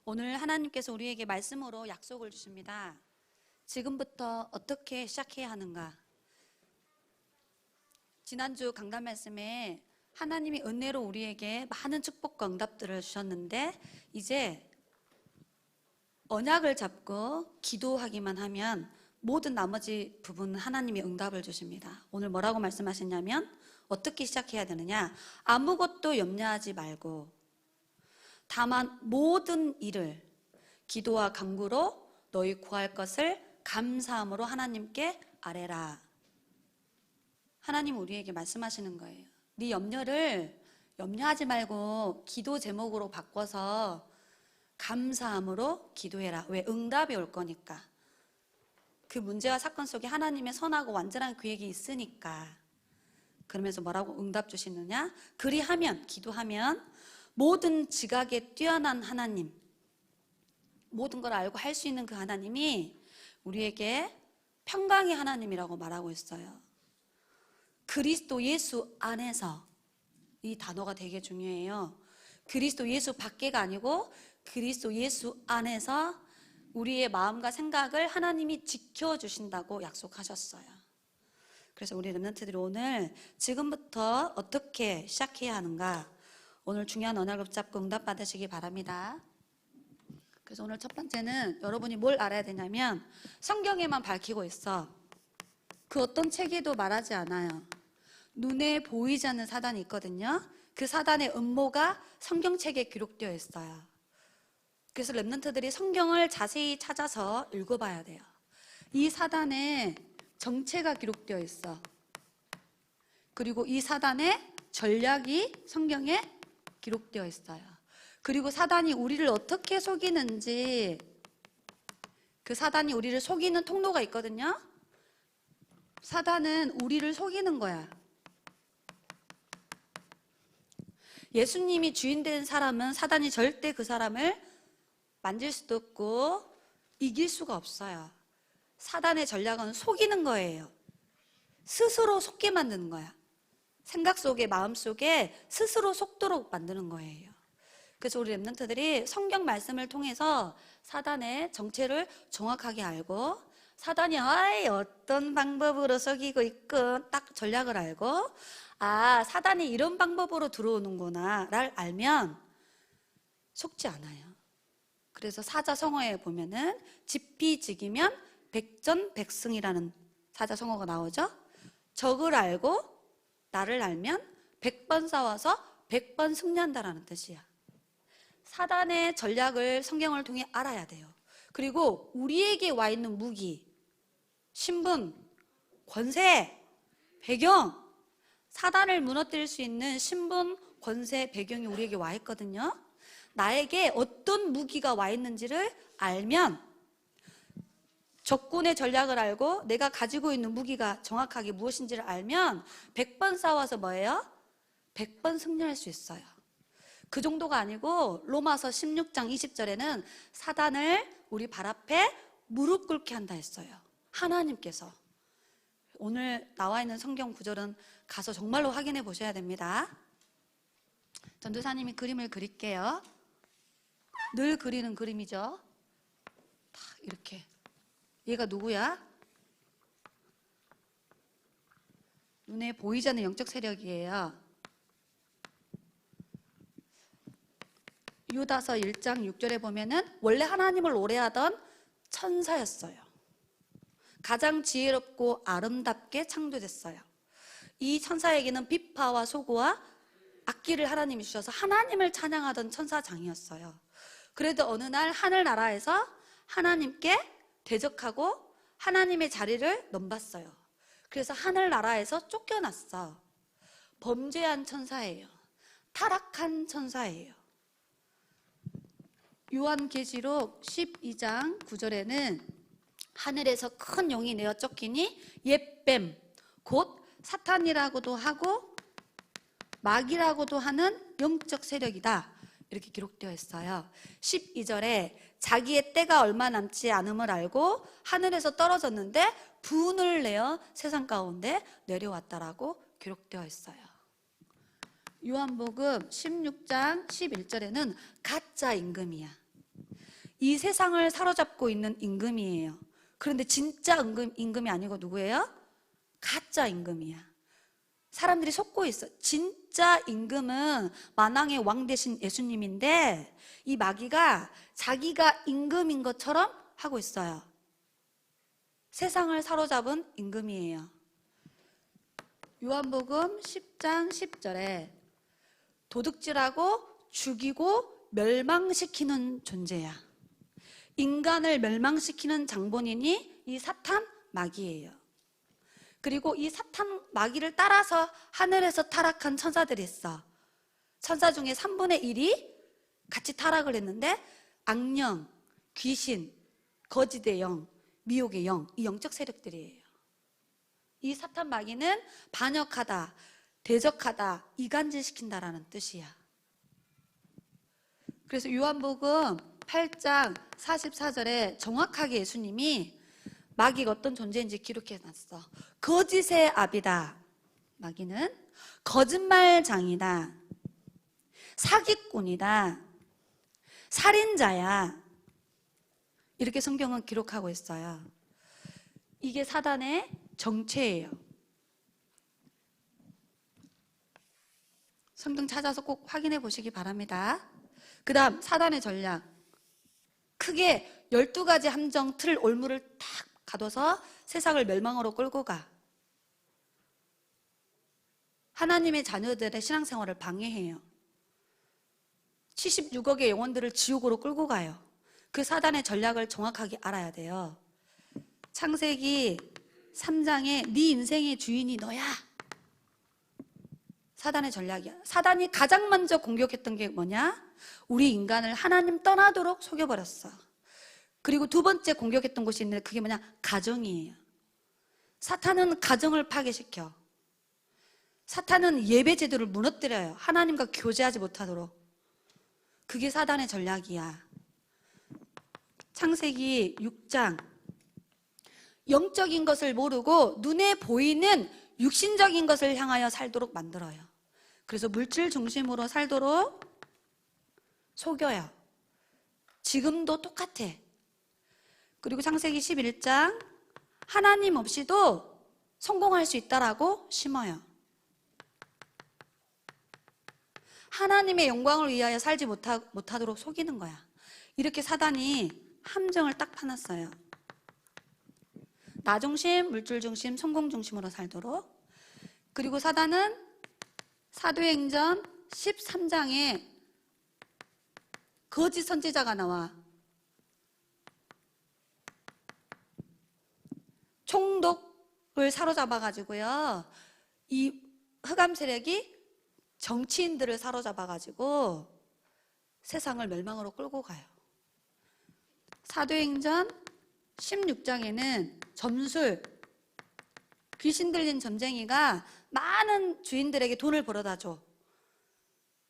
오늘 하나님께서 우리에게 말씀으로 약속을 주십니다. 지금부터 어떻게 시작해야 하는가? 지난주 강단 말씀에 하나님이 은혜로 우리에게 많은 축복과 응답들을 주셨는데 이제 언약을 잡고 기도하기만 하면 모든 나머지 부분은 하나님이 응답을 주십니다. 오늘 뭐라고 말씀하셨냐면 어떻게 시작해야 되느냐? 아무것도 염려하지 말고 다만 모든 일을 기도와 간구로 너희 구할 것을 감사함으로 하나님께 아뢰라. 하나님 우리에게 말씀하시는 거예요. 네 염려를 염려하지 말고 기도 제목으로 바꿔서 감사함으로 기도해라. 왜? 응답이 올 거니까. 그 문제와 사건 속에 하나님의 선하고 완전한 계획이 있으니까. 그러면서 뭐라고 응답 주시느냐? 그리하면, 기도하면 모든 지각에 뛰어난 하나님, 모든 걸 알고 할 수 있는 그 하나님이 우리에게 평강의 하나님이라고 말하고 있어요. 그리스도 예수 안에서, 이 단어가 되게 중요해요. 그리스도 예수 밖에가 아니고 그리스도 예수 안에서 우리의 마음과 생각을 하나님이 지켜주신다고 약속하셨어요. 그래서 우리 렘넌트들이 오늘 지금부터 어떻게 시작해야 하는가, 오늘 중요한 언약을 붙잡고 응답 받으시기 바랍니다. 그래서 오늘 첫 번째는 여러분이 뭘 알아야 되냐면 성경에만 밝히고 있어. 그 어떤 책에도 말하지 않아요. 눈에 보이지 않는 사단이 있거든요. 그 사단의 음모가 성경책에 기록되어 있어요. 그래서 렘넌트들이 성경을 자세히 찾아서 읽어봐야 돼요. 이 사단의 정체가 기록되어 있어. 그리고 이 사단의 전략이 성경에 기록되어 있어요. 그리고 사단이 우리를 어떻게 속이는지, 그 사단이 우리를 속이는 통로가 있거든요. 사단은 우리를 속이는 거야. 예수님이 주인 된 사람은 사단이 절대 그 사람을 만질 수도 없고 이길 수가 없어요. 사단의 전략은 속이는 거예요. 스스로 속게 만드는 거야. 생각 속에, 마음 속에 스스로 속도록 만드는 거예요. 그래서 우리 렘넌트들이 성경 말씀을 통해서 사단의 정체를 정확하게 알고, 사단이 어떤 방법으로 속이고 있건 딱 전략을 알고, 사단이 이런 방법으로 들어오는구나 를 알면 속지 않아요. 그래서 사자성어에 보면은 집비직이면 백전백승이라는 사자성어가 나오죠. 적을 알고 나를 알면 100번 싸워서 100번 승리한다라는 뜻이야. 사단의 전략을 성경을 통해 알아야 돼요. 그리고 우리에게 와 있는 무기, 신분, 권세, 배경, 사단을 무너뜨릴 수 있는 신분, 권세, 배경이 우리에게 와 있거든요. 나에게 어떤 무기가 와 있는지를 알면, 적군의 전략을 알고 내가 가지고 있는 무기가 정확하게 무엇인지를 알면 100번 싸워서 뭐예요? 100번 승리할 수 있어요. 그 정도가 아니고 로마서 16장 20절에는 사단을 우리 발 앞에 무릎 꿇게 한다 했어요. 하나님께서. 오늘 나와 있는 성경 구절은 가서 정말로 확인해 보셔야 됩니다. 전도사님이 그림을 그릴게요. 늘 그리는 그림이죠. 딱 이렇게. 얘가 누구야? 눈에 보이지 않는 영적 세력이에요. 유다서 1장 6절에 보면은 원래 하나님을 오래하던 천사였어요. 가장 지혜롭고 아름답게 창조됐어요. 이 천사에게는 비파와 소고와 악기를 하나님이 주셔서 하나님을 찬양하던 천사장이었어요. 그래도 어느 날 하늘나라에서 하나님께 대적하고 하나님의 자리를 넘봤어요. 그래서 하늘나라에서 쫓겨났어. 범죄한 천사예요. 타락한 천사예요. 요한계시록 12장 9절에는 하늘에서 큰 용이 내어 쫓기니 옛뱀, 곧 사탄이라고도 하고 마귀라고도 하는 영적 세력이다, 이렇게 기록되어 있어요. 12절에 자기의 때가 얼마 남지 않음을 알고 하늘에서 떨어졌는데 분을 내어 세상 가운데 내려왔다라고 기록되어 있어요. 요한복음 16장 11절에는 가짜 임금이야. 이 세상을 사로잡고 있는 임금이에요. 그런데 진짜 임금이 아니고 누구예요? 가짜 임금이야. 사람들이 속고 있어. 진짜 임금은 만왕의 왕 대신 예수님인데 이 마귀가 자기가 임금인 것처럼 하고 있어요. 세상을 사로잡은 임금이에요. 요한복음 10장 10절에 도둑질하고 죽이고 멸망시키는 존재야. 인간을 멸망시키는 장본인이 이 사탄 마귀예요. 그리고 이 사탄 마귀를 따라서 하늘에서 타락한 천사들이 있어. 천사 중에 3분의 1이 같이 타락을 했는데 악령, 귀신, 거짓의 영, 미혹의 영, 이 영적 세력들이에요. 이 사탄 마귀는 반역하다, 대적하다, 이간질시킨다라는 뜻이야. 그래서 요한복음 8장 44절에 정확하게 예수님이 마귀가 어떤 존재인지 기록해놨어. 거짓의 아비다. 마귀는 거짓말장이다. 사기꾼이다. 살인자야. 이렇게 성경은 기록하고 있어요. 이게 사단의 정체예요. 성경 찾아서 꼭 확인해 보시기 바랍니다. 그 다음 사단의 전략. 크게 12가지 함정 틀 올무를 탁 가둬서 세상을 멸망으로 끌고 가. 하나님의 자녀들의 신앙생활을 방해해요. 76억의 영혼들을 지옥으로 끌고 가요. 그 사단의 전략을 정확하게 알아야 돼요. 창세기 3장에 네 인생의 주인이 너야. 사단의 전략이야. 사단이 가장 먼저 공격했던 게 뭐냐? 우리 인간을 하나님 떠나도록 속여버렸어. 그리고 두 번째 공격했던 곳이 있는데 그게 뭐냐? 가정이에요. 사탄은 가정을 파괴시켜. 사탄은 예배 제도를 무너뜨려요. 하나님과 교제하지 못하도록. 그게 사단의 전략이야. 창세기 6장. 영적인 것을 모르고 눈에 보이는 육신적인 것을 향하여 살도록 만들어요. 그래서 물질 중심으로 살도록 속여요. 지금도 똑같아. 그리고 창세기 11장 하나님 없이도 성공할 수 있다라고 심어요. 하나님의 영광을 위하여 살지 못하도록 속이는 거야. 이렇게 사단이 함정을 딱 파놨어요. 나 중심, 물질 중심, 성공 중심으로 살도록. 그리고 사단은 사도행전 13장에 거짓 선지자가 나와. 총독을 사로잡아가지고요. 이 흑암 세력이 정치인들을 사로잡아가지고 세상을 멸망으로 끌고 가요. 사도행전 16장에는 점술, 귀신 들린 점쟁이가 많은 주인들에게 돈을 벌어다 줘.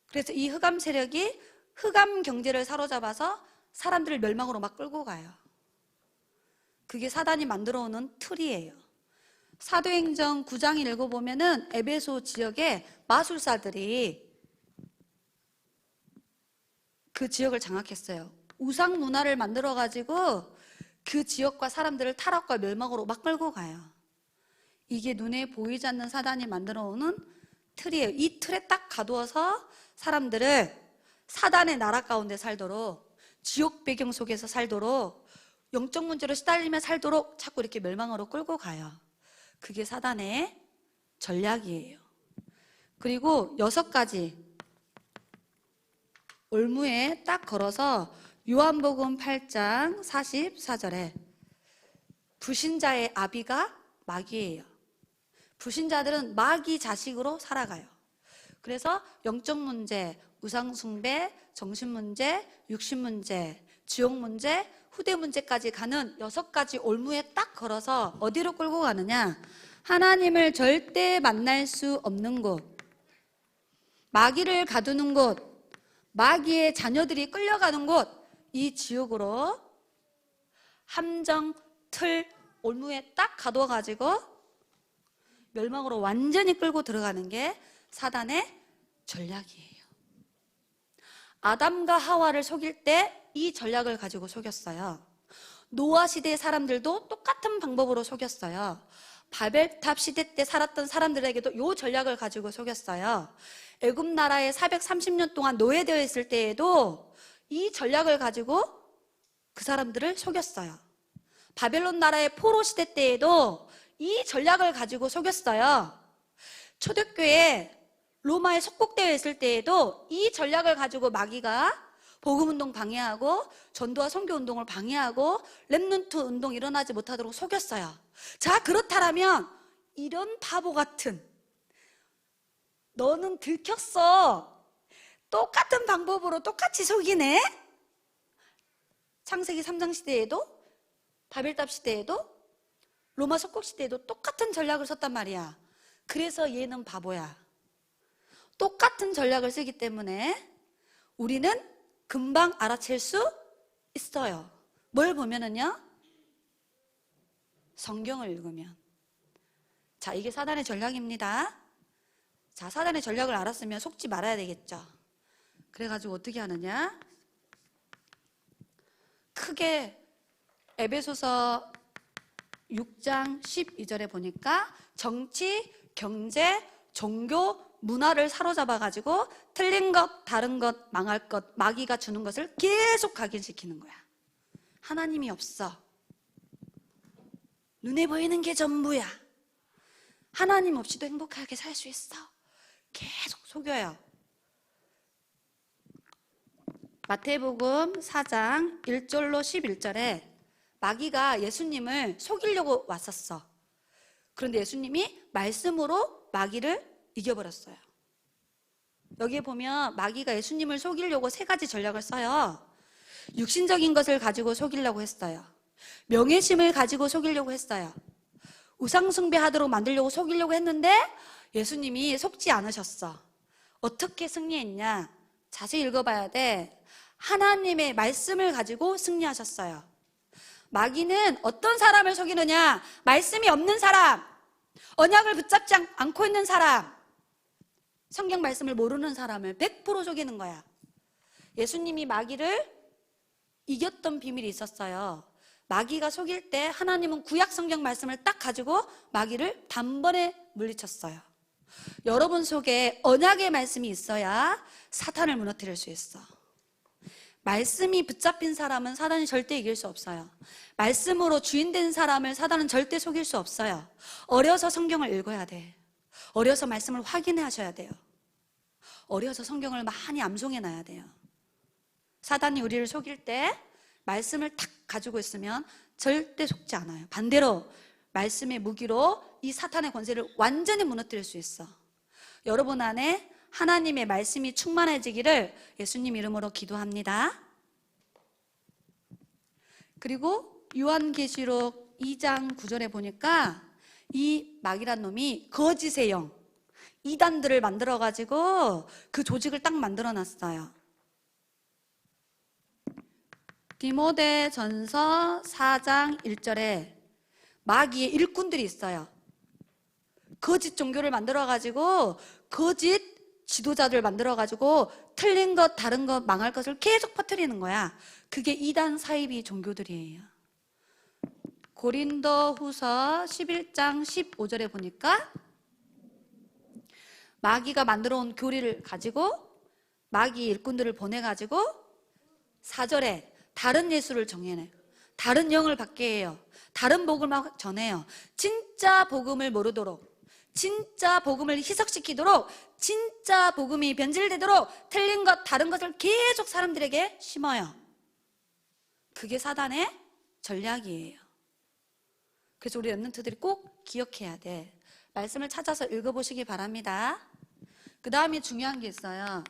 그래서 이 흑암 세력이 흑암 경제를 사로잡아서 사람들을 멸망으로 막 끌고 가요. 그게 사단이 만들어 오는 틀이에요. 사도행전 9장을 읽어보면은 에베소 지역에 마술사들이 그 지역을 장악했어요. 우상 문화를 만들어가지고 그 지역과 사람들을 타락과 멸망으로 막 끌고 가요. 이게 눈에 보이지 않는 사단이 만들어 오는 틀이에요. 이 틀에 딱 가두어서 사람들을 사단의 나라 가운데 살도록, 지옥 배경 속에서 살도록, 영적 문제로 시달리며 살도록 자꾸 이렇게 멸망으로 끌고 가요. 그게 사단의 전략이에요. 그리고 6가지 올무에 딱 걸어서 요한복음 8장 44절에 불신자의 아비가 마귀예요. 불신자들은 마귀 자식으로 살아가요. 그래서 영적 문제, 우상 숭배, 정신 문제, 육신 문제, 지옥 문제, 후대 문제까지 가는 6가지 올무에 딱 걸어서 어디로 끌고 가느냐? 하나님을 절대 만날 수 없는 곳, 마귀를 가두는 곳, 마귀의 자녀들이 끌려가는 곳, 이 지옥으로 함정, 틀, 올무에 딱 가둬가지고 멸망으로 완전히 끌고 들어가는 게 사단의 전략이에요. 아담과 하와를 속일 때 이 전략을 가지고 속였어요. 노아 시대의 사람들도 똑같은 방법으로 속였어요. 바벨탑 시대 때 살았던 사람들에게도 이 전략을 가지고 속였어요. 애굽 나라에 430년 동안 노예되어 있을 때에도 이 전략을 가지고 그 사람들을 속였어요. 바벨론 나라의 포로 시대 때에도 이 전략을 가지고 속였어요. 초대교회 로마에 속국되어 있을 때에도 이 전략을 가지고 마귀가 복음운동 방해하고 전도와 선교운동을 방해하고 렘넌트 운동 일어나지 못하도록 속였어요. 자, 그렇다면 이런 바보 같은, 너는 들켰어, 똑같은 방법으로 똑같이 속이네. 창세기 3장 시대에도 바벨탑 시대에도 로마 속국 시대에도 똑같은 전략을 썼단 말이야. 그래서 얘는 바보야. 똑같은 전략을 쓰기 때문에 우리는 금방 알아챌 수 있어요. 뭘 보면은요? 성경을 읽으면. 자, 이게 사단의 전략입니다. 자, 사단의 전략을 알았으면 속지 말아야 되겠죠. 그래가지고 어떻게 하느냐? 크게 에베소서 6장 12절에 보니까 정치, 경제, 종교, 문화를 사로잡아가지고 틀린 것, 다른 것, 망할 것, 마귀가 주는 것을 계속 각인시키는 거야. 하나님이 없어. 눈에 보이는 게 전부야. 하나님 없이도 행복하게 살 수 있어. 계속 속여요. 마태복음 4장 1절로 11절에 마귀가 예수님을 속이려고 왔었어. 그런데 예수님이 말씀으로 마귀를 이겨버렸어요. 여기에 보면 마귀가 예수님을 속이려고 세 가지 전략을 써요. 육신적인 것을 가지고 속이려고 했어요. 명예심을 가지고 속이려고 했어요. 우상숭배하도록 만들려고 속이려고 했는데 예수님이 속지 않으셨어. 어떻게 승리했냐? 자세히 읽어봐야 돼. 하나님의 말씀을 가지고 승리하셨어요. 마귀는 어떤 사람을 속이느냐? 말씀이 없는 사람, 언약을 붙잡지 않고 있는 사람, 성경 말씀을 모르는 사람을 100% 속이는 거야. 예수님이 마귀를 이겼던 비밀이 있었어요. 마귀가 속일 때 하나님은 구약 성경 말씀을 딱 가지고 마귀를 단번에 물리쳤어요. 여러분 속에 언약의 말씀이 있어야 사탄을 무너뜨릴 수 있어. 말씀이 붙잡힌 사람은 사단이 절대 이길 수 없어요. 말씀으로 주인된 사람을 사단은 절대 속일 수 없어요. 어려서 성경을 읽어야 돼. 어려서 말씀을 확인해 하셔야 돼요. 어려서 성경을 많이 암송해 놔야 돼요. 사단이 우리를 속일 때 말씀을 탁 가지고 있으면 절대 속지 않아요. 반대로 말씀의 무기로 이 사탄의 권세를 완전히 무너뜨릴 수 있어. 여러분 안에 하나님의 말씀이 충만해지기를 예수님 이름으로 기도합니다. 그리고 요한계시록 2장 9절에 보니까 이 마귀란 놈이 거짓의 영, 이단들을 만들어가지고 그 조직을 딱 만들어놨어요. 디모데전서 4장 1절에 마귀의 일꾼들이 있어요. 거짓 종교를 만들어가지고 거짓 지도자들 만들어가지고 틀린 것, 다른 것, 망할 것을 계속 퍼뜨리는 거야. 그게 이단 사이비 종교들이에요. 고린도후서 11장 15절에 보니까 마귀가 만들어 온 교리를 가지고 마귀 일꾼들을 보내가지고 4절에 다른 예수를 정해내요. 다른 영을 받게 해요. 다른 복음을 전해요. 진짜 복음을 모르도록, 진짜 복음을 희석시키도록, 진짜 복음이 변질되도록 틀린 것, 다른 것을 계속 사람들에게 심어요. 그게 사단의 전략이에요. 그래서 우리 렘넌트들이 꼭 기억해야 돼. 말씀을 찾아서 읽어보시기 바랍니다. 그 다음에 중요한 게 있어요.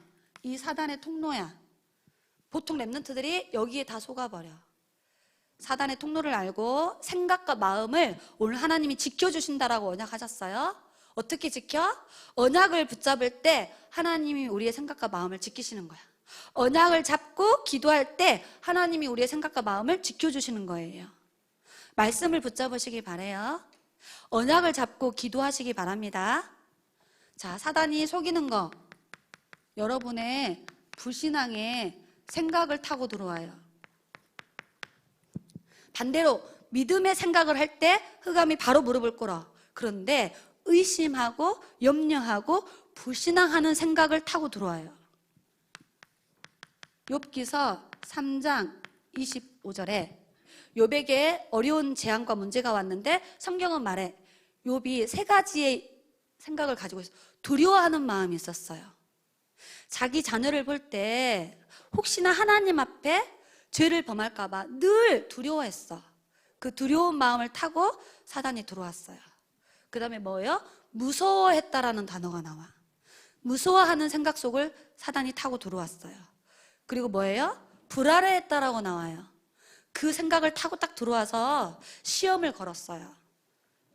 이 사단의 통로야. 보통 렘넌트들이 여기에 다 속아버려. 사단의 통로를 알고 생각과 마음을 오늘 하나님이 지켜주신다라고 언약하셨어요. 어떻게 지켜? 언약을 붙잡을 때 하나님이 우리의 생각과 마음을 지키시는 거야. 언약을 잡고 기도할 때 하나님이 우리의 생각과 마음을 지켜주시는 거예요. 말씀을 붙잡으시기 바래요. 언약을 잡고 기도하시기 바랍니다. 자, 사단이 속이는 거, 여러분의 불신앙에 생각을 타고 들어와요. 반대로 믿음의 생각을 할 때 흑암이 바로 무릎을 꿇어. 그런데 의심하고 염려하고 불신앙하는 생각을 타고 들어와요. 욥기서 3장 25절에 욥에게 어려운 재앙과 문제가 왔는데 성경은 말해 욥이 세 가지의 생각을 가지고 있어요. 두려워하는 마음이 있었어요. 자기 자녀를 볼 때 혹시나 하나님 앞에 죄를 범할까 봐 늘 두려워했어. 그 두려운 마음을 타고 사단이 들어왔어요. 그 다음에 뭐예요? 무서워했다라는 단어가 나와. 무서워하는 생각 속을 사단이 타고 들어왔어요. 그리고 뭐예요? 불안해했다라고 나와요. 그 생각을 타고 딱 들어와서 시험을 걸었어요.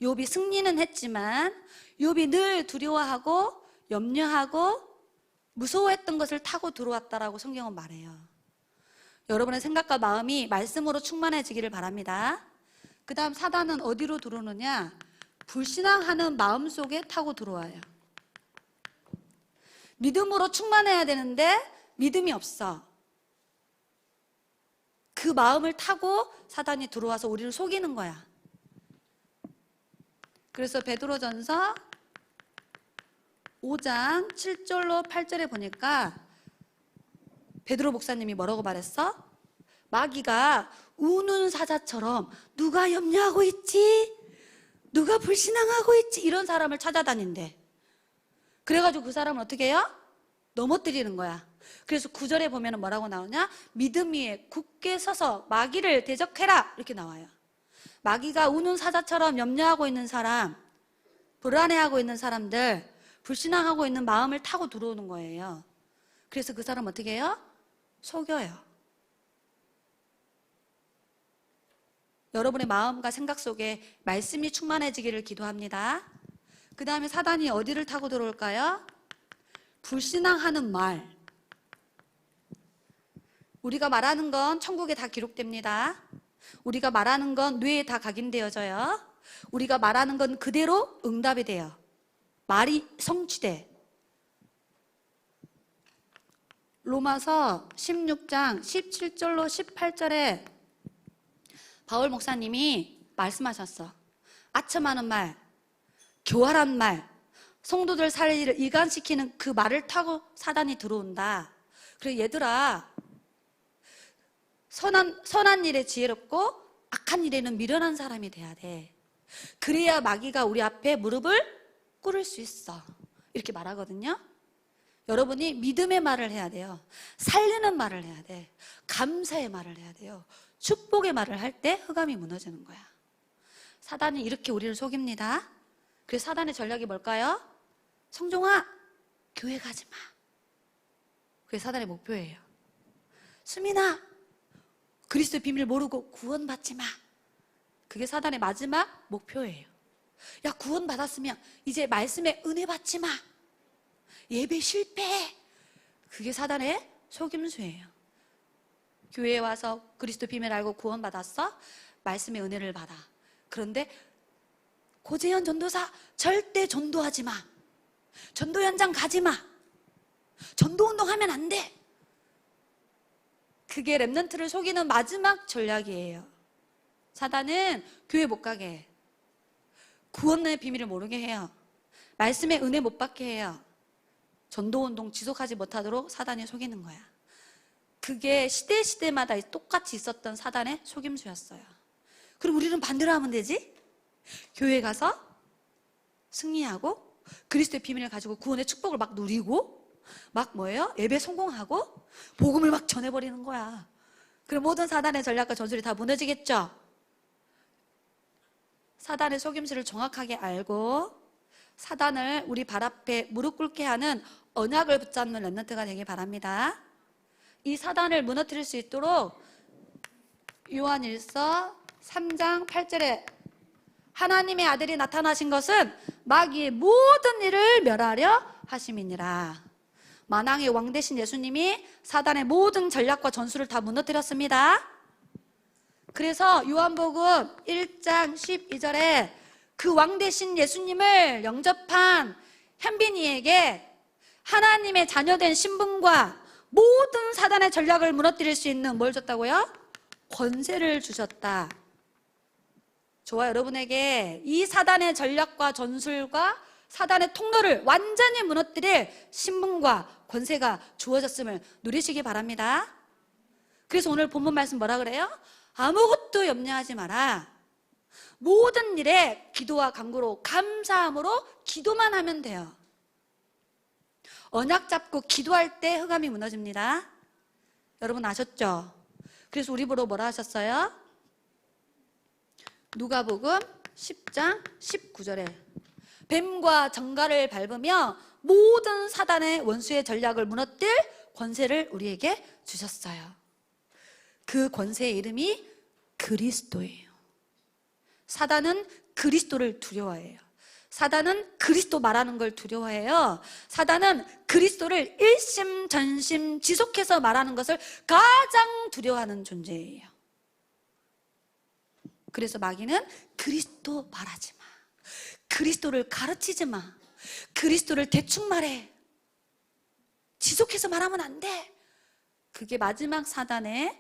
욥이 승리는 했지만 욥이 늘 두려워하고 염려하고 무서워했던 것을 타고 들어왔다라고 성경은 말해요. 여러분의 생각과 마음이 말씀으로 충만해지기를 바랍니다. 그 다음 사단은 어디로 들어오느냐? 불신앙하는 마음 속에 타고 들어와요. 믿음으로 충만해야 되는데 믿음이 없어. 그 마음을 타고 사단이 들어와서 우리를 속이는 거야. 그래서 베드로전서 5장 7절로 8절에 보니까 베드로 목사님이 뭐라고 말했어? 마귀가 우는 사자처럼 누가 염려하고 있지? 누가 불신앙하고 있지? 이런 사람을 찾아다닌대. 그래가지고 그 사람은 어떻게 해요? 넘어뜨리는 거야. 그래서 9절에 보면 뭐라고 나오냐? 믿음 위에 굳게 서서 마귀를 대적해라 이렇게 나와요. 마귀가 우는 사자처럼 염려하고 있는 사람, 불안해하고 있는 사람들, 불신앙하고 있는 마음을 타고 들어오는 거예요. 그래서 그 사람 어떻게 해요? 속여요. 여러분의 마음과 생각 속에 말씀이 충만해지기를 기도합니다. 그 다음에 사단이 어디를 타고 들어올까요? 불신앙하는 말. 우리가 말하는 건 천국에 다 기록됩니다. 우리가 말하는 건 뇌에 다 각인되어져요. 우리가 말하는 건 그대로 응답이 돼요. 말이 성취돼. 로마서 16장 17절로 18절에 바울 목사님이 말씀하셨어. 아첨하는 말, 교활한 말, 성도들 살리를 이간시키는 그 말을 타고 사단이 들어온다. 그래 얘들아, 선한 일에 지혜롭고 악한 일에는 미련한 사람이 돼야 돼. 그래야 마귀가 우리 앞에 무릎을 꿇을 수 있어. 이렇게 말하거든요. 여러분이 믿음의 말을 해야 돼요. 살리는 말을 해야 돼. 감사의 말을 해야 돼요. 축복의 말을 할 때 흑암이 무너지는 거야. 사단이 이렇게 우리를 속입니다. 그래서 사단의 전략이 뭘까요? 성종아, 교회 가지 마. 그게 사단의 목표예요. 수민아, 그리스도의 비밀 모르고 구원받지 마. 그게 사단의 마지막 목표예요. 야, 구원받았으면 이제 말씀에 은혜 받지 마. 예배 실패해. 그게 사단의 속임수예요. 교회에 와서 그리스도 비밀 알고 구원받았어? 말씀의 은혜를 받아. 그런데 고재현 전도사 절대 전도하지 마. 전도 현장 가지 마. 전도 운동하면 안 돼. 그게 렘넌트를 속이는 마지막 전략이에요. 사단은 교회 못 가게 해. 구원의 비밀을 모르게 해요. 말씀의 은혜 못 받게 해요. 전도운동 지속하지 못하도록 사단이 속이는 거야. 그게 시대마다 똑같이 있었던 사단의 속임수였어요. 그럼 우리는 반대로 하면 되지? 교회 가서 승리하고 그리스도의 비밀을 가지고 구원의 축복을 막 누리고 막 뭐예요? 예배 성공하고 복음을 막 전해버리는 거야. 그럼 모든 사단의 전략과 전술이 다 무너지겠죠? 사단의 속임수를 정확하게 알고 사단을 우리 발 앞에 무릎 꿇게 하는 언약을 붙잡는 렘넌트가 되길 바랍니다. 이 사단을 무너뜨릴 수 있도록 요한일서 3장 8절에 하나님의 아들이 나타나신 것은 마귀의 모든 일을 멸하려 하심이니라. 만왕의 왕 되신 예수님이 사단의 모든 전략과 전술을 다 무너뜨렸습니다. 그래서 요한복음 1장 12절에 그 왕 되신 예수님을 영접한 현빈이에게 하나님의 자녀된 신분과 모든 사단의 전략을 무너뜨릴 수 있는 뭘 줬다고요? 권세를 주셨다. 저와 여러분에게 이 사단의 전략과 전술과 사단의 통로를 완전히 무너뜨릴 신분과 권세가 주어졌음을 누리시기 바랍니다. 그래서 오늘 본문 말씀 뭐라 그래요? 아무것도 염려하지 마라. 모든 일에 기도와 간구로 감사함으로 기도만 하면 돼요. 언약 잡고 기도할 때 흑암이 무너집니다. 여러분 아셨죠? 그래서 우리 보러 뭐라 하셨어요? 누가복음 10장 19절에 뱀과 정갈을 밟으며 모든 사단의 원수의 전략을 무너뜨릴 권세를 우리에게 주셨어요. 그 권세의 이름이 그리스도예요. 사단은 그리스도를 두려워해요. 사단은 그리스도 말하는 걸 두려워해요. 사단은 그리스도를 일심전심 지속해서 말하는 것을 가장 두려워하는 존재예요. 그래서 마귀는 그리스도 말하지 마, 그리스도를 가르치지 마, 그리스도를 대충 말해, 지속해서 말하면 안 돼. 그게 마지막 사단의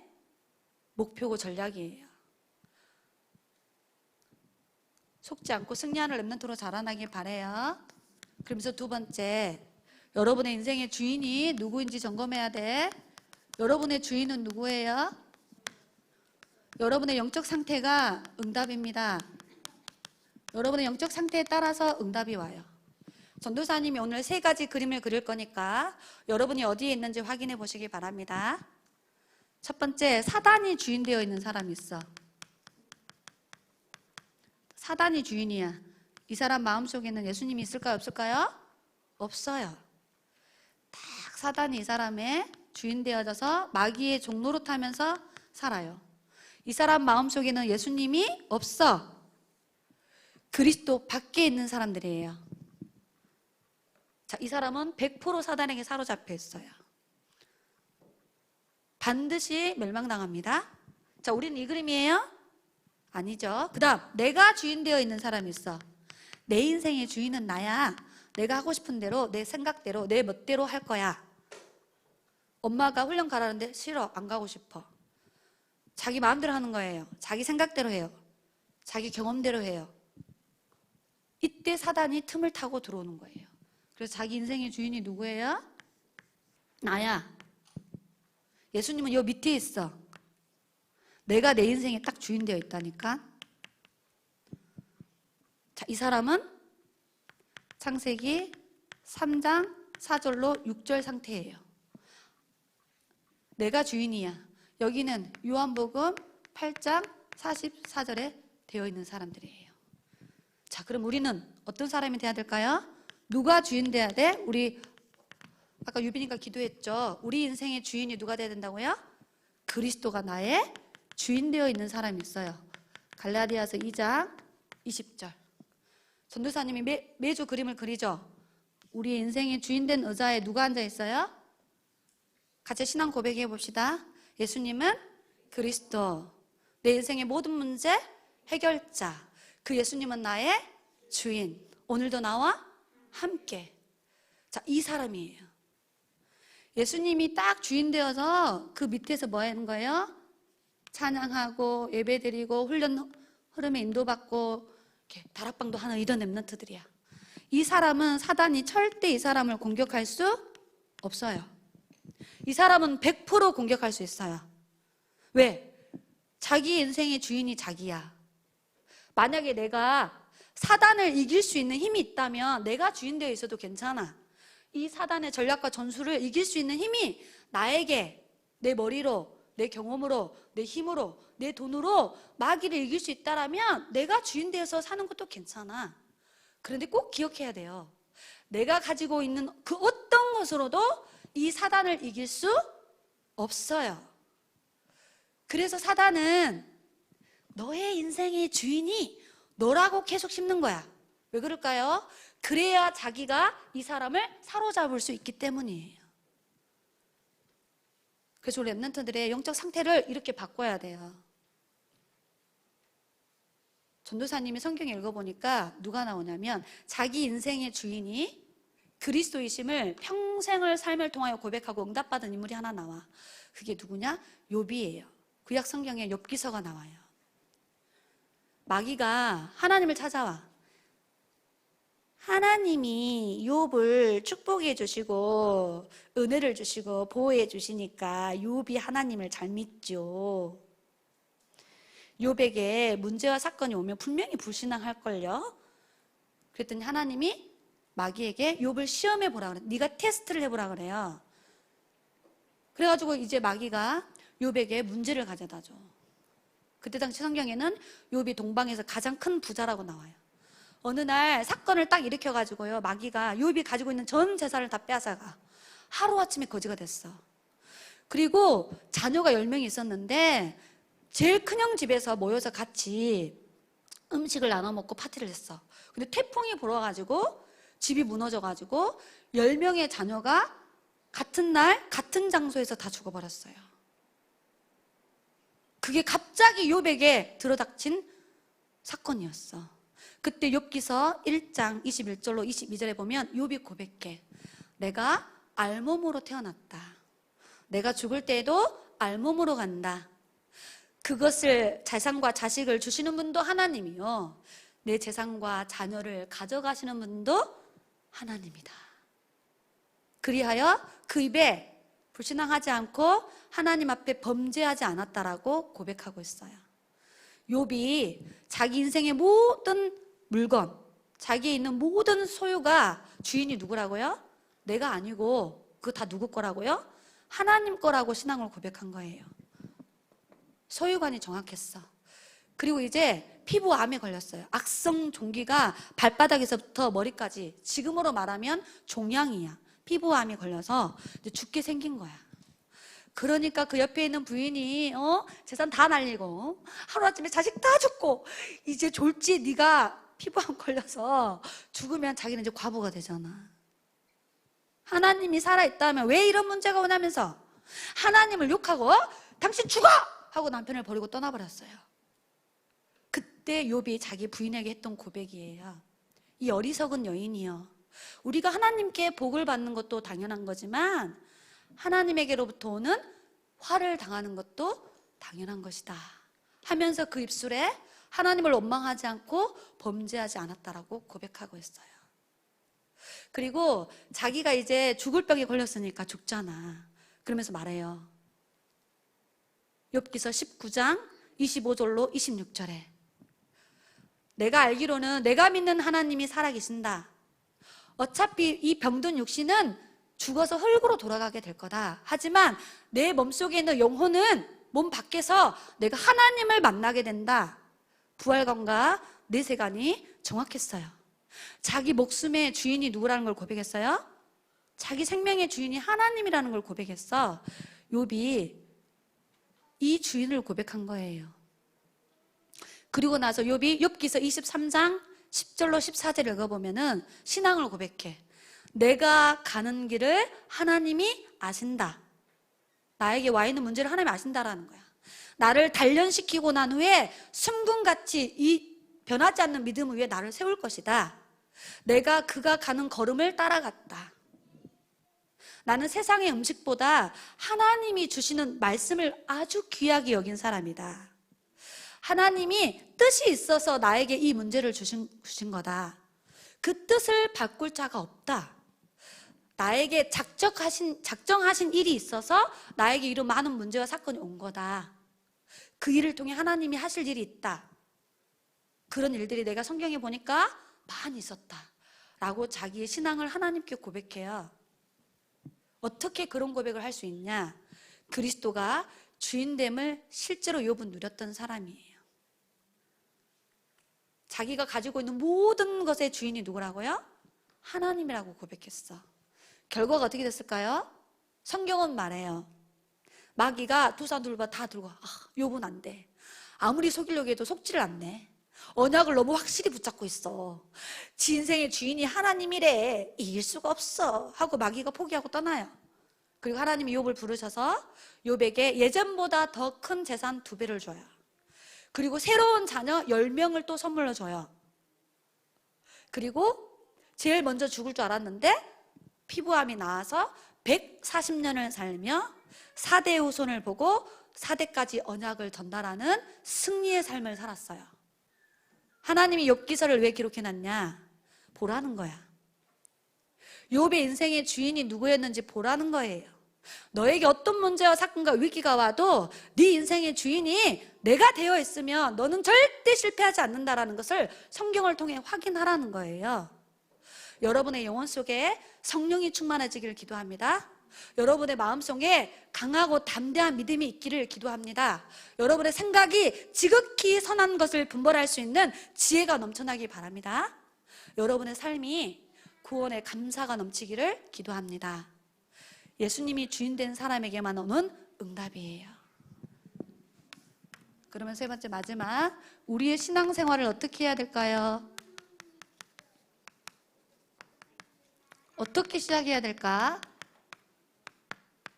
목표고 전략이에요. 속지 않고 승리하는 렘넌트로 자라나길 바래요. 그러면서 두 번째, 여러분의 인생의 주인이 누구인지 점검해야 돼. 여러분의 주인은 누구예요? 여러분의 영적 상태가 응답입니다. 여러분의 영적 상태에 따라서 응답이 와요. 전도사님이 오늘 3가지 그림을 그릴 거니까 여러분이 어디에 있는지 확인해 보시기 바랍니다. 첫 번째, 사단이 주인되어 있는 사람이 있어. 사단이 주인이야. 이 사람 마음속에는 예수님이 있을까요? 없을까요? 없어요. 딱 사단이 이 사람의 주인 되어져서 마귀의 종로로 타면서 살아요. 이 사람 마음속에는 예수님이 없어. 그리스도 밖에 있는 사람들이에요. 자, 이 사람은 100% 사단에게 사로잡혀 있어요. 반드시 멸망당합니다. 자, 우리는 이 그림이에요? 아니죠. 그 다음, 내가 주인 되어 있는 사람이 있어. 내 인생의 주인은 나야. 내가 하고 싶은 대로, 내 생각대로, 내 멋대로 할 거야. 엄마가 훈련 가라는데 싫어, 안 가고 싶어. 자기 마음대로 하는 거예요. 자기 생각대로 해요. 자기 경험대로 해요. 이때 사단이 틈을 타고 들어오는 거예요. 그래서 자기 인생의 주인이 누구예요? 나야. 예수님은 요 밑에 있어. 내가 내 인생에 딱 주인 되어 있다니까. 자, 이 사람은 창세기 3장 4절로 6절 상태예요. 내가 주인이야. 여기는 요한복음 8장 44절에 되어 있는 사람들이에요. 자, 그럼 우리는 어떤 사람이 돼야 될까요? 누가 주인 돼야 돼? 우리 아까 유빈이가 기도했죠. 우리 인생의 주인이 누가 돼야 된다고요? 그리스도가 나의 주인 되어 있는 사람이 있어요. 갈라디아서 2장 20절. 전도사님이 매주 그림을 그리죠. 우리 인생의 주인 된 의자에 누가 앉아 있어요? 같이 신앙 고백해 봅시다. 예수님은 그리스도, 내 인생의 모든 문제 해결자. 그 예수님은 나의 주인. 오늘도 나와 함께. 자, 이 사람이에요. 예수님이 딱 주인 되어서 그 밑에서 뭐 하는 거예요? 찬양하고 예배드리고 훈련 흐름에 인도받고 이렇게 다락방도 하는 이런 렘넌트들이야. 이 사람은 사단이 절대 이 사람을 공격할 수 없어요. 이 사람은 100% 공격할 수 있어요. 왜? 자기 인생의 주인이 자기야. 만약에 내가 사단을 이길 수 있는 힘이 있다면 내가 주인 되어 있어도 괜찮아. 이 사단의 전략과 전술을 이길 수 있는 힘이 나에게 내 머리로, 내 경험으로, 내 힘으로, 내 돈으로 마귀를 이길 수 있다라면 내가 주인 되어서 사는 것도 괜찮아. 그런데 꼭 기억해야 돼요. 내가 가지고 있는 그 어떤 것으로도 이 사단을 이길 수 없어요. 그래서 사단은 너의 인생의 주인이 너라고 계속 씹는 거야. 왜 그럴까요? 그래야 자기가 이 사람을 사로잡을 수 있기 때문이에요. 그래서 우리 렘넌트들의 영적 상태를 이렇게 바꿔야 돼요. 전도사님이 성경 읽어보니까 누가 나오냐면 자기 인생의 주인이 그리스도이심을 평생을 삶을 통하여 고백하고 응답받은 인물이 하나 나와. 그게 누구냐? 욥이에요. 구약 성경에 욥기서가 나와요. 마귀가 하나님을 찾아와. 하나님이 욥을 축복해 주시고 은혜를 주시고 보호해 주시니까 욥이 하나님을 잘 믿죠. 욥에게 문제와 사건이 오면 분명히 불신앙할걸요. 그랬더니 하나님이 마귀에게 욥을 시험해 보라 그래요. 네가 테스트를 해보라 그래요. 그래가지고 이제 마귀가 욥에게 문제를 가져다 줘. 그때 당시 성경에는 욥이 동방에서 가장 큰 부자라고 나와요. 어느 날 사건을 딱 일으켜가지고요, 마귀가 욥이 가지고 있는 전 재산을 다 빼앗아가. 하루아침에 거지가 됐어. 그리고 자녀가 10명이 있었는데 제일 큰형 집에서 모여서 같이 음식을 나눠 먹고 파티를 했어. 근데 태풍이 불어가지고 집이 무너져가지고 10명의 자녀가 같은 날 같은 장소에서 다 죽어버렸어요. 그게 갑자기 욥에게 들어닥친 사건이었어. 그때 욥기서 1장 21절로 22절에 보면 욥이 고백해. 내가 알몸으로 태어났다. 내가 죽을 때에도 알몸으로 간다. 그것을 재산과 자식을 주시는 분도 하나님이요, 내 재산과 자녀를 가져가시는 분도 하나님이다. 그리하여 그 입에 불신앙하지 않고 하나님 앞에 범죄하지 않았다라고 고백하고 있어요. 욥이 자기 인생의 모든 물건, 자기에 있는 모든 소유가 주인이 누구라고요? 내가 아니고 그거 다 누구 거라고요? 하나님 거라고 신앙을 고백한 거예요. 소유관이 정확했어. 그리고 이제 피부암에 걸렸어요. 악성 종기가 발바닥에서부터 머리까지, 지금으로 말하면 종양이야. 피부암이 걸려서 이제 죽게 생긴 거야. 그러니까 그 옆에 있는 부인이 재산 다 날리고 하루아침에 자식 다 죽고 이제 졸지, 네가 피부암 걸려서 죽으면 자기는 이제 과부가 되잖아. 하나님이 살아있다면 왜 이런 문제가 오냐면서 하나님을 욕하고 당신 죽어! 하고 남편을 버리고 떠나버렸어요. 그때 욥이 자기 부인에게 했던 고백이에요. 이 어리석은 여인이요, 우리가 하나님께 복을 받는 것도 당연한 거지만 하나님에게로부터 오는 화를 당하는 것도 당연한 것이다 하면서 그 입술에 하나님을 원망하지 않고 범죄하지 않았다라고 고백하고 있어요. 그리고 자기가 이제 죽을 병에 걸렸으니까 죽잖아. 그러면서 말해요. 욥기서 19장 25절로 26절에 내가 알기로는 내가 믿는 하나님이 살아계신다. 어차피 이 병든 육신은 죽어서 흙으로 돌아가게 될 거다. 하지만 내 몸속에 있는 영혼은 몸 밖에서 내가 하나님을 만나게 된다. 부활건과 내 세간이 정확했어요. 자기 목숨의 주인이 누구라는 걸 고백했어요. 자기 생명의 주인이 하나님이라는 걸 고백했어. 욥이 이 주인을 고백한 거예요. 그리고 나서 욥이 욥기서 23장 10절로 14절 읽어보면은 신앙을 고백해. 내가 가는 길을 하나님이 아신다. 나에게 와 있는 문제를 하나님이 아신다라는 거야. 나를 단련시키고 난 후에 숨금같이 이 변하지 않는 믿음 위에 나를 세울 것이다. 내가 그가 가는 걸음을 따라갔다. 나는 세상의 음식보다 하나님이 주시는 말씀을 아주 귀하게 여긴 사람이다. 하나님이 뜻이 있어서 나에게 이 문제를 주신 거다. 그 뜻을 바꿀 자가 없다. 나에게 작정하신 일이 있어서 나에게 이런 많은 문제와 사건이 온 거다. 그 일을 통해 하나님이 하실 일이 있다. 그런 일들이 내가 성경에 보니까 많이 있었다 라고 자기의 신앙을 하나님께 고백해요. 어떻게 그런 고백을 할 수 있냐? 그리스도가 주인됨을 실제로 욥은 누렸던 사람이에요. 자기가 가지고 있는 모든 것의 주인이 누구라고요? 하나님이라고 고백했어. 결과가 어떻게 됐을까요? 성경은 말해요. 마귀가 두사 둘바 다 들고 욥은 안 돼. 아무리 속이려고 해도 속지를 않네. 언약을 너무 확실히 붙잡고 있어. 지 인생의 주인이 하나님이래. 이길 수가 없어 하고 마귀가 포기하고 떠나요. 그리고 하나님이 욥을 부르셔서 욥에게 예전보다 더 큰 재산 2배를 줘요. 그리고 새로운 자녀 10명을 또 선물로 줘요. 그리고 제일 먼저 죽을 줄 알았는데 피부암이 나와서 140년을 살며 4대 후손을 보고 4대까지 언약을 전달하는 승리의 삶을 살았어요. 하나님이 욥기서를 왜 기록해놨냐? 보라는 거야. 욥의 인생의 주인이 누구였는지 보라는 거예요. 너에게 어떤 문제와 사건과 위기가 와도 네 인생의 주인이 내가 되어 있으면 너는 절대 실패하지 않는다라는 것을 성경을 통해 확인하라는 거예요. 여러분의 영혼 속에 성령이 충만해지기를 기도합니다. 여러분의 마음속에 강하고 담대한 믿음이 있기를 기도합니다. 여러분의 생각이 지극히 선한 것을 분별할 수 있는 지혜가 넘쳐나기 바랍니다. 여러분의 삶이 구원의 감사가 넘치기를 기도합니다. 예수님이 주인 된 사람에게만 오는 응답이에요. 그러면 세 번째 마지막, 우리의 신앙생활을 어떻게 해야 될까요? 어떻게 시작해야 될까?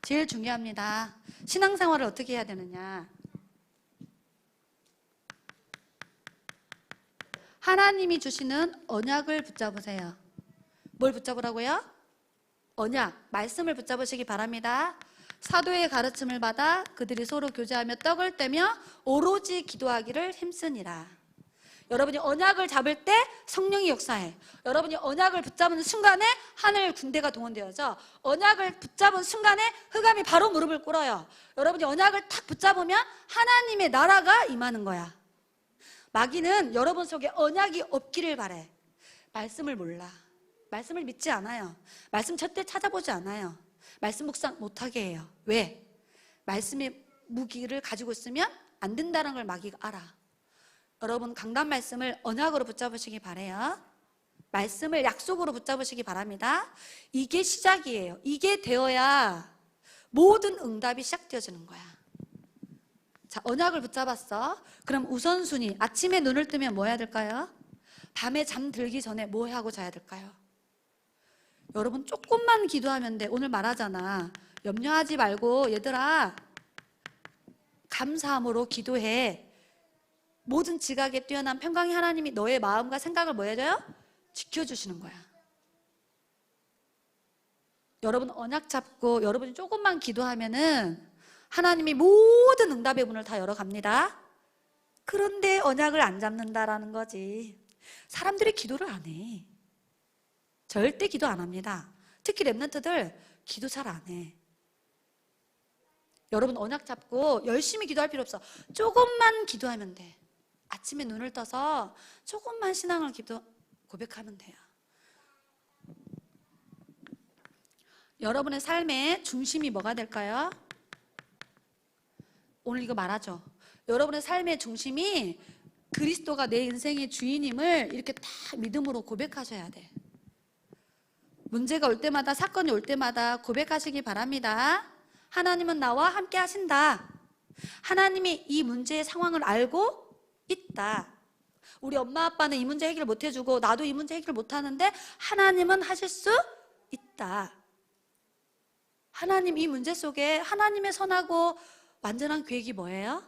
제일 중요합니다. 신앙생활을 어떻게 해야 되느냐? 하나님이 주시는 언약을 붙잡으세요. 뭘 붙잡으라고요? 언약, 말씀을 붙잡으시기 바랍니다. 사도의 가르침을 받아 그들이 서로 교제하며 떡을 떼며 오로지 기도하기를 힘쓰니라. 여러분이 언약을 잡을 때 성령이 역사해. 여러분이 언약을 붙잡은 순간에 하늘 군대가 동원되어져. 언약을 붙잡은 순간에 흑암이 바로 무릎을 꿇어요. 여러분이 언약을 탁 붙잡으면 하나님의 나라가 임하는 거야. 마귀는 여러분 속에 언약이 없기를 바래. 말씀을 몰라. 말씀을 믿지 않아요. 말씀 절대 찾아보지 않아요. 말씀 묵상 못하게 해요. 왜? 말씀의 무기를 가지고 있으면 안 된다는 걸 마귀가 알아. 여러분 강단 말씀을 언약으로 붙잡으시기 바래요. 말씀을 약속으로 붙잡으시기 바랍니다. 이게 시작이에요. 이게 되어야 모든 응답이 시작되어지는 거야. 자, 언약을 붙잡았어. 그럼 우선순위, 아침에 눈을 뜨면 뭐 해야 될까요? 밤에 잠들기 전에 뭐 하고 자야 될까요? 여러분 조금만 기도하면 돼. 오늘 말하잖아. 염려하지 말고 얘들아 감사함으로 기도해. 모든 지각에 뛰어난 평강의 하나님이 너의 마음과 생각을 뭐 해줘요? 지켜주시는 거야. 여러분 언약 잡고 여러분이 조금만 기도하면은 하나님이 모든 응답의 문을 다 열어갑니다. 그런데 언약을 안 잡는다라는 거지. 사람들이 기도를 안 해. 절대 기도 안 합니다. 특히 랩런트들 기도 잘 안 해. 여러분 언약 잡고 열심히 기도할 필요 없어. 조금만 기도하면 돼. 아침에 눈을 떠서 조금만 신앙을 고백하면 돼요. 여러분의 삶의 중심이 뭐가 될까요? 오늘 이거 말하죠. 여러분의 삶의 중심이 그리스도가 내 인생의 주인임을 이렇게 다 믿음으로 고백하셔야 돼. 문제가 올 때마다, 사건이 올 때마다 고백하시기 바랍니다. 하나님은 나와 함께 하신다. 하나님이 이 문제의 상황을 알고 있다. 우리 엄마 아빠는 이 문제 해결 못 해주고 나도 이 문제 해결 못 하는데 하나님은 하실 수 있다. 하나님 이 문제 속에 하나님의 선하고 완전한 계획이 뭐예요?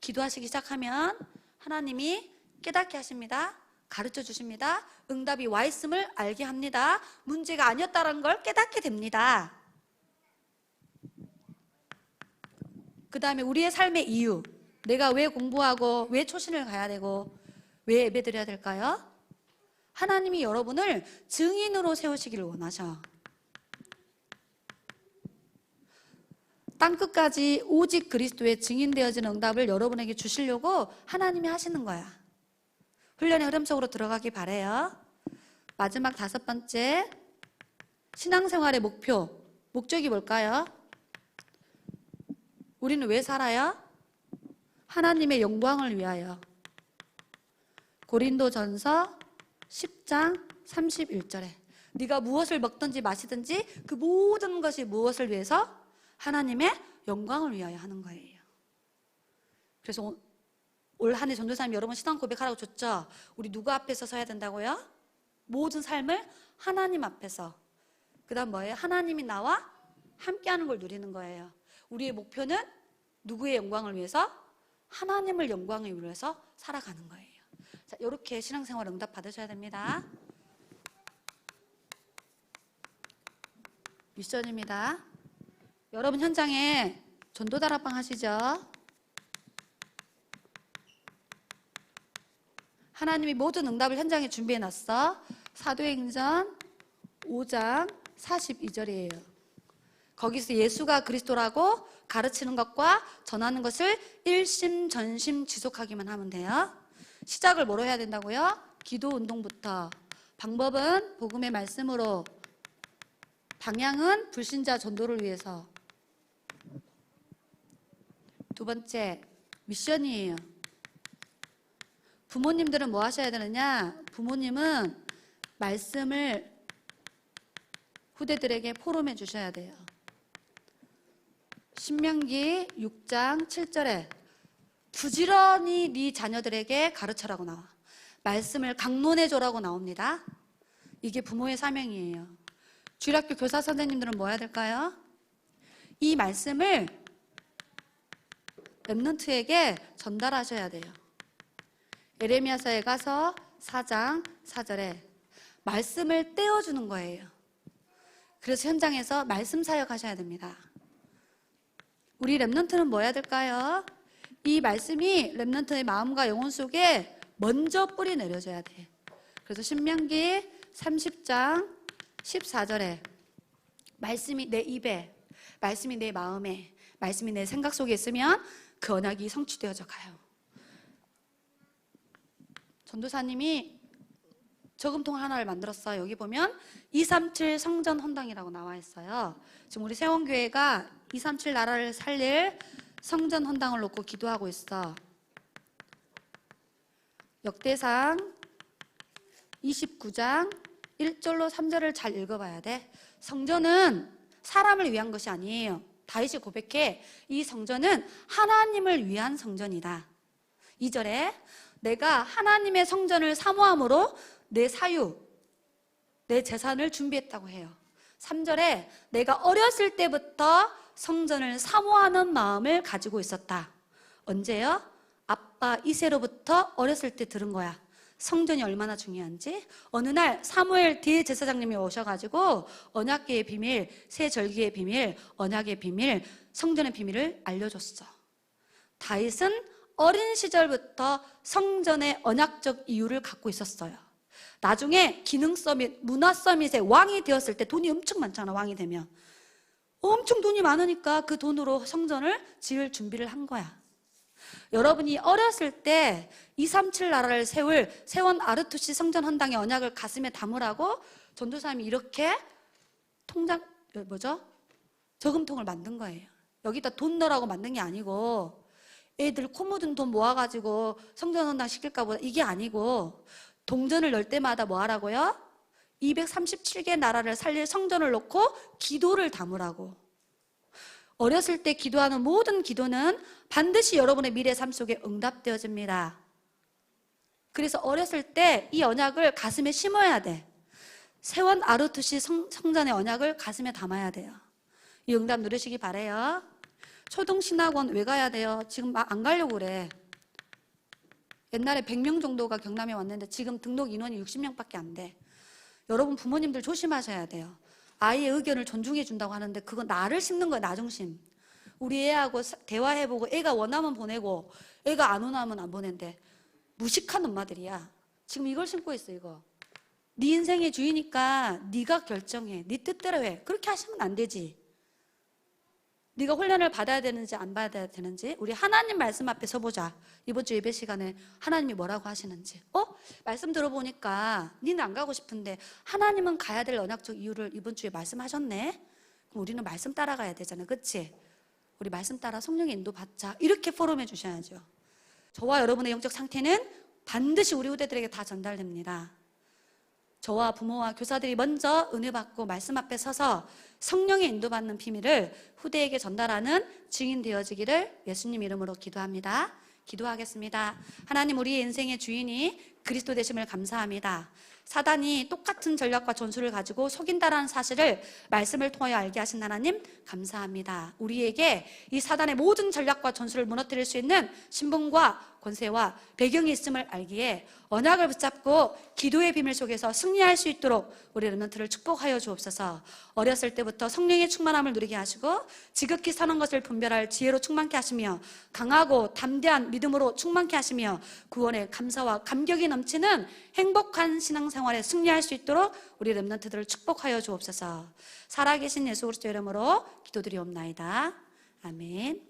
기도하시기 시작하면 하나님이 깨닫게 하십니다. 가르쳐 주십니다. 응답이 와 있음을 알게 합니다. 문제가 아니었다는 걸 깨닫게 됩니다. 그 다음에 우리의 삶의 이유, 내가 왜 공부하고 왜 초신을 가야 되고 왜 예배 드려야 될까요? 하나님이 여러분을 증인으로 세우시기를 원하셔. 땅끝까지 오직 그리스도의 증인되어지는 응답을 여러분에게 주시려고 하나님이 하시는 거야. 훈련의 흐름 속으로 들어가기 바래요. 마지막 5번째, 신앙생활의 목적이 뭘까요? 우리는 왜 살아요? 하나님의 영광을 위하여. 고린도전서 10장 31절에 네가 무엇을 먹든지 마시든지 그 모든 것이 무엇을 위해서? 하나님의 영광을 위하여 하는 거예요. 그래서 올 한 해 전도사님 여러분 신앙 고백하라고 줬죠? 우리 누구 앞에서 서야 된다고요? 모든 삶을 하나님 앞에서. 그 다음 뭐예요? 하나님이 나와 함께하는 걸 누리는 거예요. 우리의 목표는 누구의 영광을 위해서? 하나님을 영광을 위해서 살아가는 거예요. 자, 이렇게 신앙생활 응답 받으셔야 됩니다. 미션입니다. 여러분 현장에 전도다락방 하시죠? 하나님이 모든 응답을 현장에 준비해 놨어. 사도행전 5장 42절이에요. 거기서 예수가 그리스도라고 가르치는 것과 전하는 것을 일심전심 지속하기만 하면 돼요. 시작을 뭐로 해야 된다고요? 기도 운동부터. 방법은 복음의 말씀으로, 방향은 불신자 전도를 위해서. 두 번째, 미션이에요. 부모님들은 뭐 하셔야 되느냐? 부모님은 말씀을 후대들에게 포럼해 주셔야 돼요. 신명기 6장 7절에 부지런히 네 자녀들에게 가르쳐라고 나와. 말씀을 강론해줘라고 나옵니다. 이게 부모의 사명이에요. 주일학교 교사 선생님들은 뭐 해야 될까요? 이 말씀을 렘넌트에게 전달하셔야 돼요. 에레미야서에 가서 4장 4절에 말씀을 떼어주는 거예요. 그래서 현장에서 말씀 사역 하셔야 됩니다. 우리 렘넌트는 뭐 해야 될까요? 이 말씀이 렘넌트의 마음과 영혼 속에 먼저 뿌리 내려져야 돼. 그래서 신명기 30장 14절에 말씀이 내 입에, 말씀이 내 마음에, 말씀이 내 생각 속에 있으면 그 언약이 성취되어져 가요. 전도사님이 저금통 하나를 만들었어요. 여기 보면 237 성전 헌당이라고 나와 있어요. 지금 우리 세원교회가 237 나라를 살릴 성전 헌당을 놓고 기도하고 있어. 역대상 29장 1절로 3절을 잘 읽어봐야 돼. 성전은 사람을 위한 것이 아니에요. 다윗이 고백해. 이 성전은 하나님을 위한 성전이다. 2절에 내가 하나님의 성전을 사모함으로 내 사유, 내 재산을 준비했다고 해요. 3절에 내가 어렸을 때부터 성전을 사모하는 마음을 가지고 있었다. 언제요? 아빠 이새로부터 어렸을 때 들은 거야. 성전이 얼마나 중요한지. 어느 날 사무엘 대제사장님이 오셔가지고 언약궤의 비밀, 새 절기의 비밀, 언약의 비밀, 성전의 비밀을 알려줬어. 다윗은 어린 시절부터 성전의 언약적 이유를 갖고 있었어요. 나중에 기능 서밋, 문화 서밋의 왕이 되었을 때 돈이 엄청 많잖아. 왕이 되면 엄청 돈이 많으니까 그 돈으로 성전을 지을 준비를 한 거야. 여러분이 어렸을 때 237 나라를 세울 세원 아르투시 성전 헌당의 언약을 가슴에 담으라고 전도사님이 이렇게 저금통을 만든 거예요. 여기다 돈 넣으라고 만든 게 아니고 애들 코 묻은 돈 모아가지고 성전 헌당 시킬까 보다. 이게 아니고 동전을 넣을 때마다 뭐 하라고요? 237개 나라를 살릴 성전을 놓고 기도를 담으라고. 어렸을 때 기도하는 모든 기도는 반드시 여러분의 미래 삶 속에 응답되어집니다. 그래서 어렸을 때 이 언약을 가슴에 심어야 돼. 세원 아르투시 성전의 언약을 가슴에 담아야 돼요. 이 응답 누리시기 바래요. 초등신학원 왜 가야 돼요? 지금 안 가려고 그래. 옛날에 100명 정도가 경남에 왔는데 지금 등록 인원이 60명밖에 안 돼. 여러분 부모님들 조심하셔야 돼요. 아이의 의견을 존중해 준다고 하는데 그거 나를 심는 거야. 나 중심. 우리 애하고 대화해보고 애가 원하면 보내고 애가 안 원하면 안 보낸대. 무식한 엄마들이야. 지금 이걸 심고 있어. 이거 네 인생의 주인이니까 네가 결정해. 네 뜻대로 해. 그렇게 하시면 안 되지. 네가 훈련을 받아야 되는지 안 받아야 되는지 우리 하나님 말씀 앞에 서보자. 이번 주 예배 시간에 하나님이 뭐라고 하시는지. 말씀 들어보니까 니는 안 가고 싶은데 하나님은 가야 될 언약적 이유를 이번 주에 말씀하셨네. 그럼 우리는 말씀 따라가야 되잖아. 그치? 우리 말씀 따라 성령의 인도 받자. 이렇게 포럼해 주셔야죠. 저와 여러분의 영적 상태는 반드시 우리 후대들에게 다 전달됩니다. 저와 부모와 교사들이 먼저 은혜 받고 말씀 앞에 서서 성령의 인도받는 비밀을 후대에게 전달하는 증인 되어지기를 예수님 이름으로 기도합니다. 기도하겠습니다. 하나님, 우리의 인생의 주인이 그리스도 되심을 감사합니다. 사단이 똑같은 전략과 전술을 가지고 속인다라는 사실을 말씀을 통하여 알게 하신 하나님 감사합니다. 우리에게 이 사단의 모든 전략과 전술을 무너뜨릴 수 있는 신분과 권세와 배경이 있음을 알기에 언약을 붙잡고 기도의 비밀 속에서 승리할 수 있도록 우리 렘넌트를 축복하여 주옵소서. 어렸을 때부터 성령의 충만함을 누리게 하시고 지극히 선한 것을 분별할 지혜로 충만케 하시며 강하고 담대한 믿음으로 충만케 하시며 구원의 감사와 감격이 넘치는 행복한 신앙생활에 승리할 수 있도록 우리 렘넌트들을 축복하여 주옵소서. 살아계신 예수 그리스도 이름으로 기도드리옵나이다. 아멘.